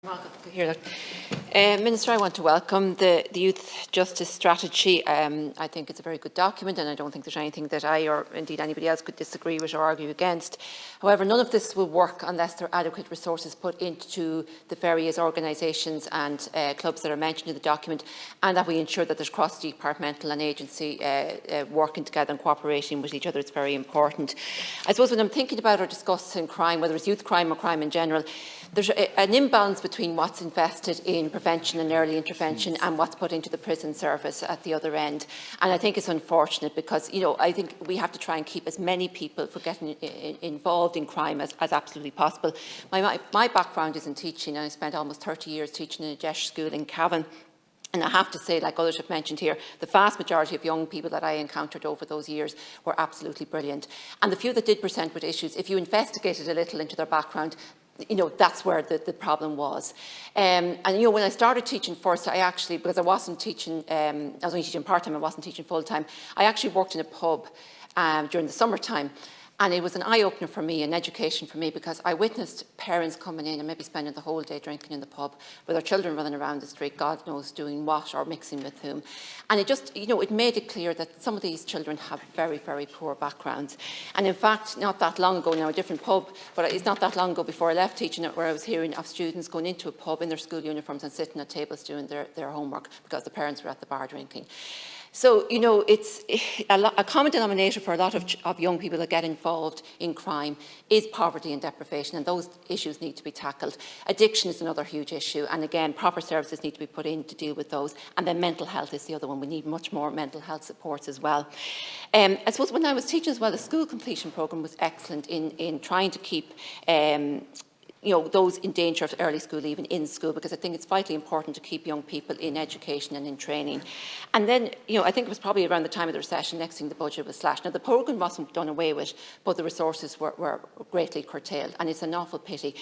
Welcome to hear that. Minister, I want to welcome the Youth Justice Strategy. I think it's a very good document, and I don't think there's anything that I or indeed anybody else could disagree with or argue against. However, none of this will work unless there are adequate resources put into the various organisations and clubs that are mentioned in the document, and that we ensure that there's cross-departmental and agency working together and cooperating with each other. It's very important. I suppose when I'm thinking about or discussing crime, whether it's youth crime or crime in general, there's an imbalance between what's invested in prevention and early intervention and what's put into the prison service at the other end. And I think it's unfortunate because, I think we have to try and keep as many people from getting involved in crime as absolutely possible. My background is in teaching. I spent almost 30 years teaching in a Jesh school in Cavan. And I have to say, like others have mentioned here, the vast majority of young people that I encountered over those years were absolutely brilliant. And the few that did present with issues, if you investigated a little into their background, that's where the problem was. And when I started teaching first, I actually, because I wasn't teaching, I was only teaching part-time, I wasn't teaching full-time, I actually worked in a pub during the summertime. And it was an eye-opener for me, an education for me, because I witnessed parents coming in and maybe spending the whole day drinking in the pub with their children running around the street, God knows doing what or mixing with whom. And it just, it made it clear that some of these children have very, very poor backgrounds. And in fact, not that long ago now, a different pub, but it's not that long ago before I left teaching it, where I was hearing of students going into a pub in their school uniforms and sitting at tables doing their homework because the parents were at the bar drinking. So, it's a common denominator for a lot of young people that get involved in crime is poverty and deprivation, and those issues need to be tackled. Addiction is another huge issue, and again, proper services need to be put in to deal with those. And then mental health is the other one. We need much more mental health supports as well. I suppose when I was teaching as well, the school completion programme was excellent in trying to keep those in danger of early school leaving in school, because I think it's vitally important to keep young people in education and in training. And then, I think it was probably around the time of the recession, next thing the budget was slashed. Now, the programme wasn't done away with, but the resources were greatly curtailed, and it's an awful pity.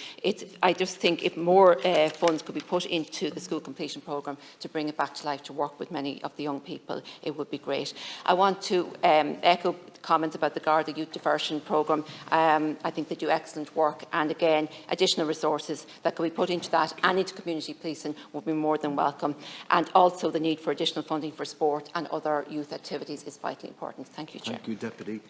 I just think if more funds could be put into the school completion programme to bring it back to life, to work with many of the young people, it would be great. I want to echo comments about the Garda Youth Diversion Programme. I think they do excellent work, and again, additional resources that could be put into that and into community policing would be more than welcome. And also the need for additional funding for sport and other youth activities is vitally important. Thank you, Chair. Thank you, Deputy.